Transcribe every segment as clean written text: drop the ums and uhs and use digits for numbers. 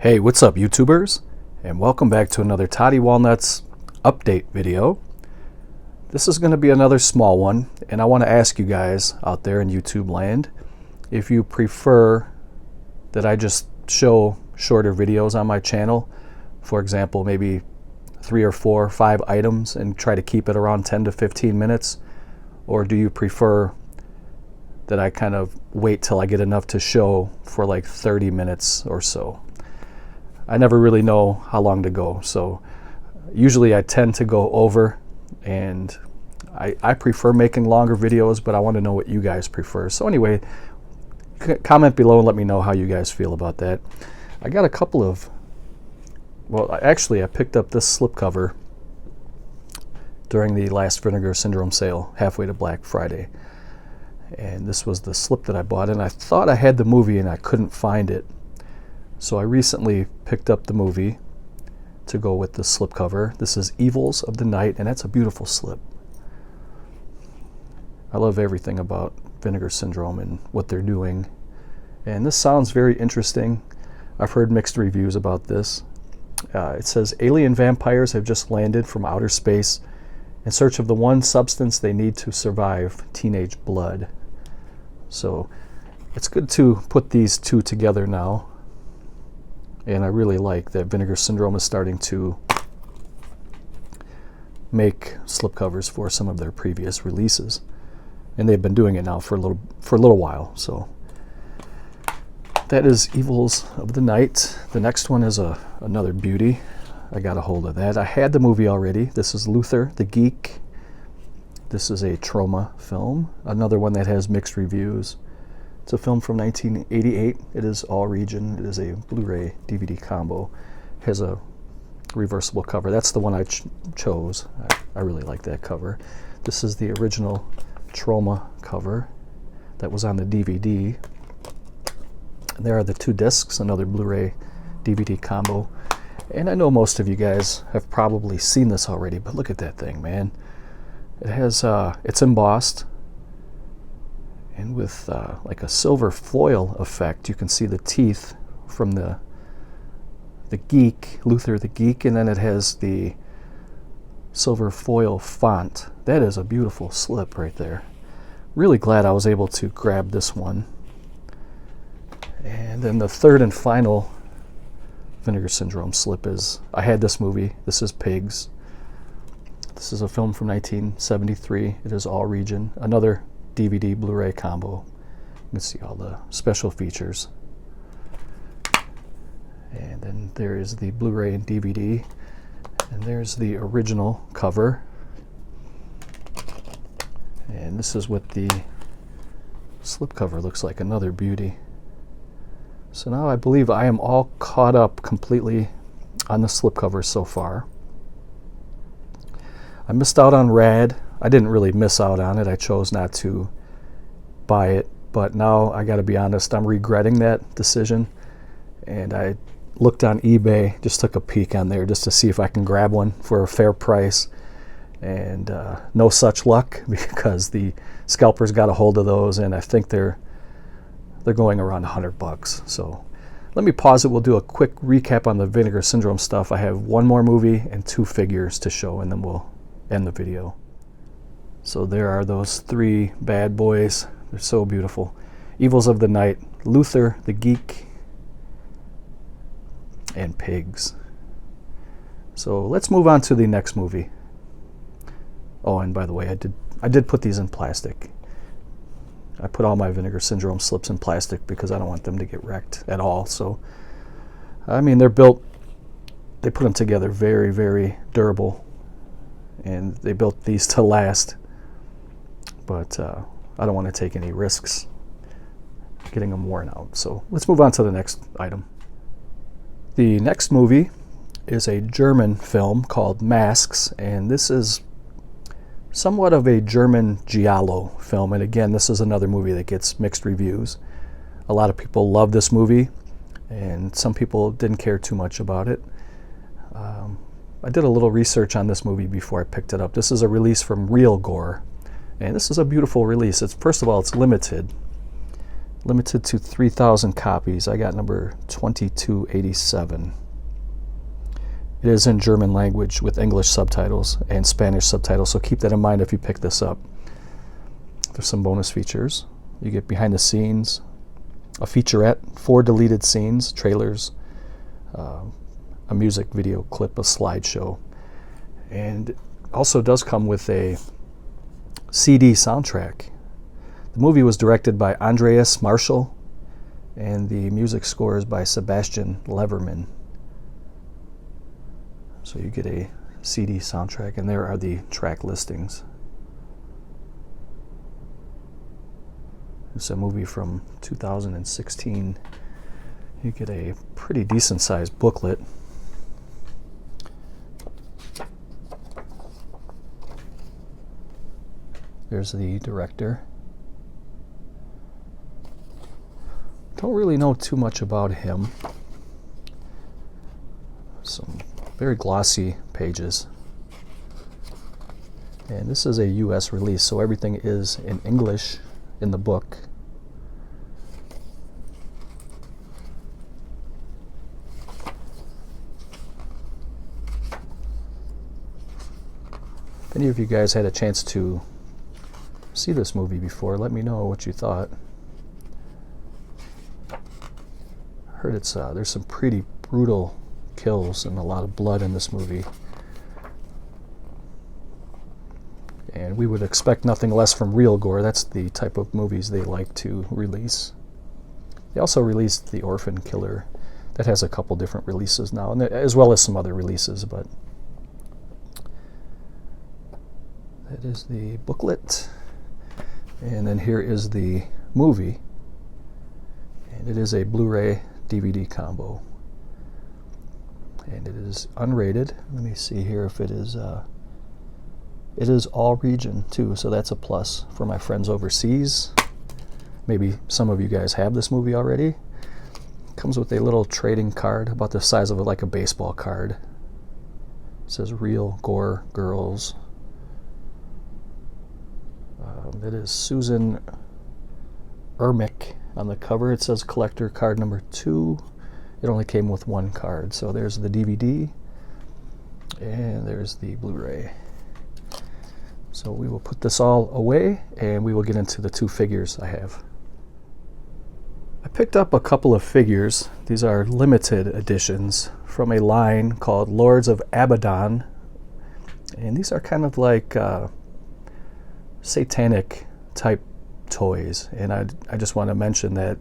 Hey, what's up YouTubers? And welcome back to another Toddy Walnuts update video. This is going to be another small one, and I want to ask you guys out there in YouTube land if you prefer that I just show shorter videos on my channel. For example, maybe 3 or 4 or 5 items and try to keep it around 10 to 15 minutes. Or do you prefer that I kind of wait till I get enough to show for like 30 minutes or so? I never really know how long to go, so usually I tend to go over, and I prefer making longer videos, but I want to know what you guys prefer. So anyway, comment below and let me know how you guys feel about that. I got a couple of, well, actually I picked up this slipcover during the last Vinegar Syndrome sale, halfway to Black Friday. And this was the slip that I bought, and I thought I had the movie and I couldn't find it. So I recently picked up the movie to go with the slipcover. This is Evils of the Night, and that's a beautiful slip. I love everything about Vinegar Syndrome and what they're doing. And this sounds very interesting. I've heard mixed reviews about this. It says, alien vampires have just landed from outer space in search of the one substance they need to survive, teenage blood. So it's good to put these two together now. And I really like that Vinegar Syndrome is starting to make slipcovers for some of their previous releases, and they've been doing it now for a little while. So that is Evils of the Night. The next one is another beauty. I got a hold of that. I had the movie already. This is Luther the Geek. This is a trauma film. Another one that has mixed reviews. It's a film from 1988. It is all region. It is a Blu-ray DVD combo. It has a reversible cover. That's the one I chose. I really like that cover. This is the original trauma cover that was on the DVD. And there are the 2 discs, another Blu-ray DVD combo. And I know most of you guys have probably seen this already, but look at that thing, man. It has, it's embossed, and with like a silver foil effect. You can see the teeth from the geek, Luther the Geek, and then it has the silver foil font. That is a beautiful slip right there. Really glad I was able to grab this one. And then the third and final Vinegar Syndrome slip is, I had this movie. This is Pigs. This is a film from 1973. It is all region. Another DVD Blu-ray combo. You can see all the special features. And then there is the Blu-ray and DVD. And there's the original cover. And this is what the slipcover looks like. Another beauty. So now I believe I am all caught up completely on the slipcover so far. I missed out on Rad. I didn't really miss out on it. I chose not to buy it, but now I got to be honest, I'm regretting that decision. And I looked on eBay, just took a peek on there just to see if I can grab one for a fair price, and no such luck, because the scalpers got a hold of those, and I think they're going around $100. So let me pause it. We'll do a quick recap on the Vinegar Syndrome stuff. I have one more movie and 2 figures to show, and then we'll end the video. So there are those 3 bad boys. They're so beautiful. Evils of the Night, Luther the Geek, and Pigs. So let's move on to the next movie. Oh, and by the way, I did put these in plastic. I put all my Vinegar Syndrome slips in plastic because I don't want them to get wrecked at all. So, I mean, they're built, they put them together very, very durable. And they built these to last, but I don't want to take any risks getting them worn out. So let's move on to the next item. The next movie is a German film called Masks, and this is somewhat of a German Giallo film. And again, this is another movie that gets mixed reviews. A lot of people love this movie, and some people didn't care too much about it. I did a little research on this movie before I picked it up. This is a release from Real Gore, and this is a beautiful release. First of all, it's limited. Limited to 3,000 copies. I got number 2287. It is in German language with English subtitles and Spanish subtitles, so keep that in mind if you pick this up. There's some bonus features. You get behind the scenes, a featurette, 4 deleted scenes, trailers, a music video clip, a slideshow, and it also does come with a CD soundtrack. The movie was directed by Andreas Marschall, and the music score is by Sebastian Leverman. So you get a CD soundtrack, and there are the track listings. It's a movie from 2016. You get a pretty decent sized booklet. There's the director. Don't really know too much about him. Some very glossy pages. And this is a US release, so everything is in English in the book. If any of you guys had a chance to see this movie before, let me know what you thought. I heard there's some pretty brutal kills and a lot of blood in this movie. And we would expect nothing less from Real Gore. That's the type of movies they like to release. They also released The Orphan Killer. That has a couple different releases now, and as well as some other releases, but that is the booklet. And then here is the movie. And it is a Blu-ray DVD combo. And it is unrated. Let me see here if it is all region too, so that's a plus for my friends overseas. Maybe some of you guys have this movie already. It comes with a little trading card about the size of like a baseball card. It says Real Gore Girls. It is Susan Ermick on the cover. It says collector card number 2. It only came with 1 card. So there's the DVD and there's the Blu-ray. So we will put this all away and we will get into the 2 figures I have. I picked up a couple of figures. These are limited editions from a line called Lords of Abaddon. And these are kind of like satanic type toys. And I just want to mention that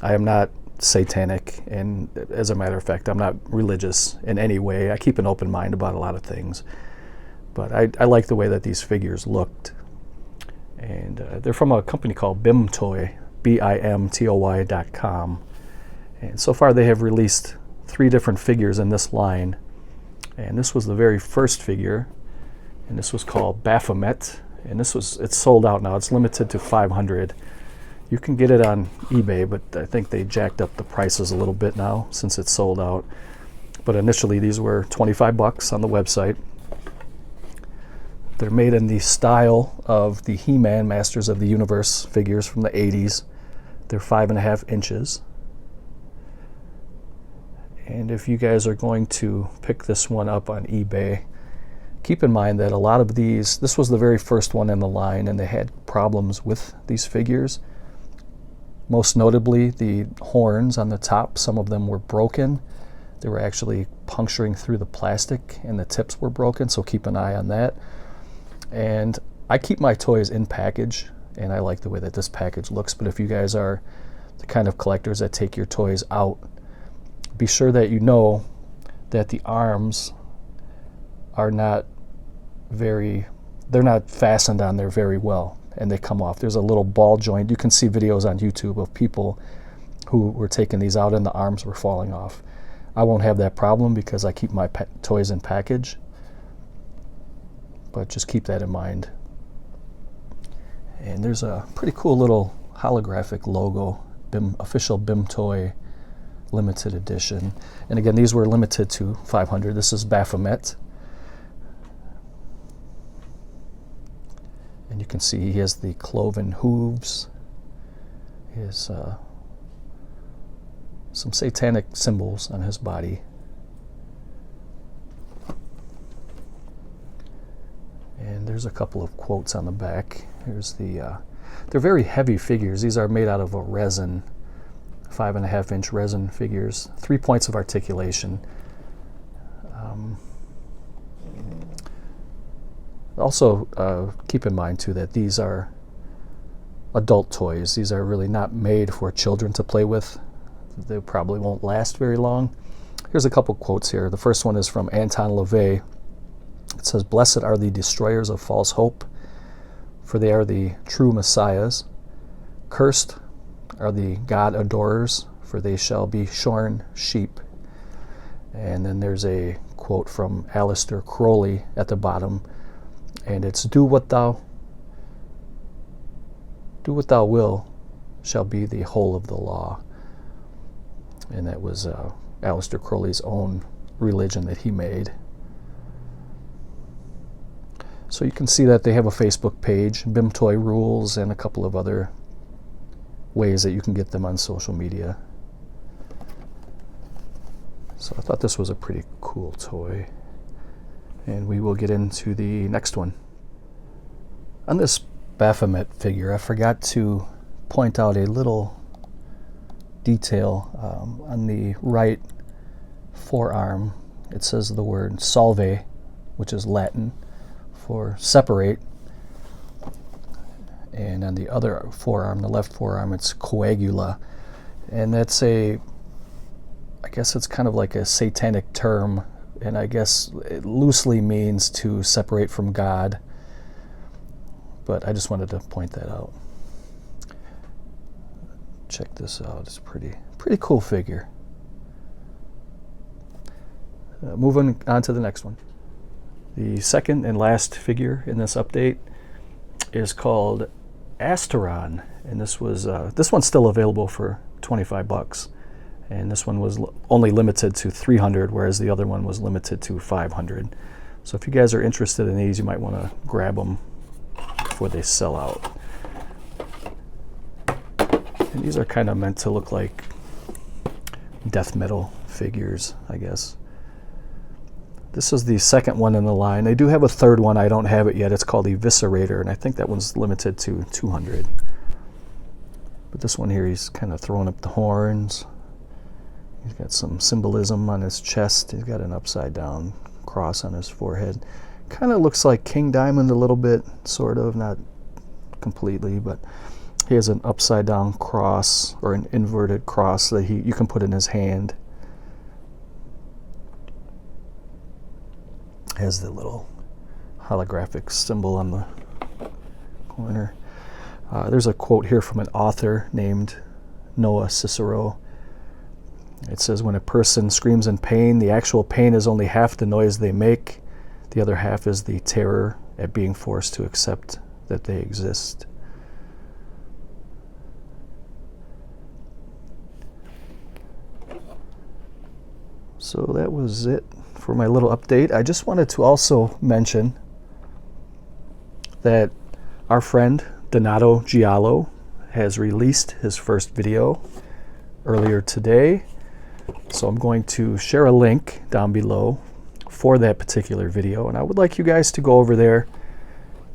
I am not satanic, and as a matter of fact, I'm not religious in any way. I keep an open mind about a lot of things. But I like the way that these figures looked. And they're from a company called Bimtoy, BIMTOY.com. And so far they have released 3 different figures in this line. And this was the very first figure. And this was called Baphomet. And it's sold out now. It's limited to 500. You can get it on eBay, but I think they jacked up the prices a little bit now since it's sold out. But initially these were $25 on the website. They're made in the style of the He-Man Masters of the Universe figures from the 80s. They're 5.5 inches. And if you guys are going to pick this one up on eBay, keep in mind that a lot of these, this was the very first one in the line, and they had problems with these figures. Most notably, the horns on the top, some of them were broken. They were actually puncturing through the plastic, and the tips were broken, so keep an eye on that. And I keep my toys in package, and I like the way that this package looks, but if you guys are the kind of collectors that take your toys out, be sure that you know that the arms are not they're not fastened on there very well, and they come off. There's a little ball joint. You can see videos on YouTube of people who were taking these out and the arms were falling off. I won't have that problem because I keep my toys in package, but just keep that in mind. And there's a pretty cool little holographic logo, official Bimtoy limited edition. And again, these were limited to 500. This is Baphomet. And you can see he has the cloven hooves. his some satanic symbols on his body. And there's a couple of quotes on the back. Here's the, they're very heavy figures. These are made out of a resin, 5.5-inch resin figures, 3 points of articulation. Also, keep in mind too that these are adult toys. These are really not made for children to play with. They probably won't last very long. Here's a couple quotes here. The first one is from Anton LaVey. It says, "Blessed are the destroyers of false hope, for they are the true messiahs. Cursed are the God adorers, for they shall be shorn sheep." And then there's a quote from Aleister Crowley at the bottom, and it's, do what thou will shall be the whole of the law. And that was Aleister Crowley's own religion that he made. So you can see that they have a Facebook page, BIM Toy Rules, and a couple of other ways that you can get them on social media. So I thought this was a pretty cool toy. And we will get into the next one. On this Baphomet figure, I forgot to point out a little detail on the right forearm. It says the word salve, which is Latin for separate, and on the other forearm, the left forearm, it's coagula, and that's I guess it's kind of like a satanic term, and I guess it loosely means to separate from God, but I just wanted to point that out. Check this out. It's a pretty cool figure. Moving on to the next one. The second and last figure in this update is called Asteron, and this one's still available for $25, and this one was only limited to 300, whereas the other one was limited to 500. So if you guys are interested in these, you might want to grab them before they sell out. And these are kind of meant to look like death metal figures, I guess. This is the second one in the line. They do have a third one. I don't have it yet. It's called Eviscerator, and I think that one's limited to 200. But this one here, he's kind of throwing up the horns. He's got some symbolism on his chest. He's got an upside-down cross on his forehead. Kind of looks like King Diamond a little bit, sort of, not completely, but he has an upside-down cross, or an inverted cross that you can put in his hand. Has the little holographic symbol on the corner. There's a quote here from an author named Noah Cicero. It says, "When a person screams in pain, the actual pain is only half the noise they make. The other half is the terror at being forced to accept that they exist." So that was it for my little update. I just wanted to also mention that our friend Donato Giallo has released his first video earlier today. So I'm going to share a link down below for that particular video, and I would like you guys to go over there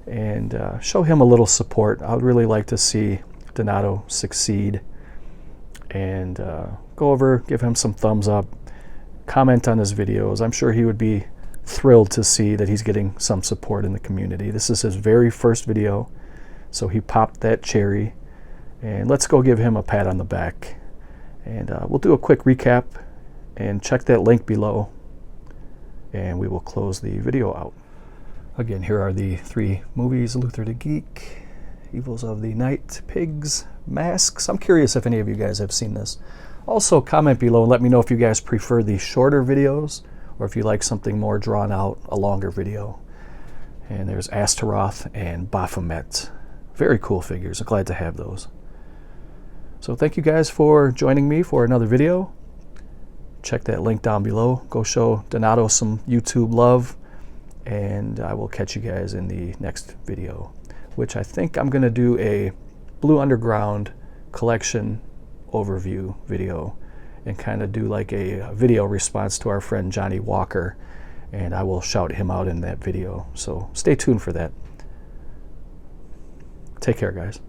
and show him a little support. I would really like to see Donato succeed, and go over, give him some thumbs up, comment on his videos. I'm sure he would be thrilled to see that he's getting some support in the community. This is his very first video, so he popped that cherry, and let's go give him a pat on the back. And we'll do a quick recap and check that link below, and we will close the video out. Again, here are the 3 movies: Luther the Geek, Evils of the Night, Pigs, Masks. I'm curious if any of you guys have seen this. Also, comment below and let me know if you guys prefer the shorter videos or if you like something more drawn out, a longer video. And there's Astaroth and Baphomet. Very cool figures. I'm glad to have those. So thank you guys for joining me for another video. Check that link down below. Go show Donato some YouTube love, and I will catch you guys in the next video, which I think I'm going to do a Blue Underground collection overview video and kind of do like a video response to our friend Johnny Walker, and I will shout him out in that video. So stay tuned for that. Take care, guys.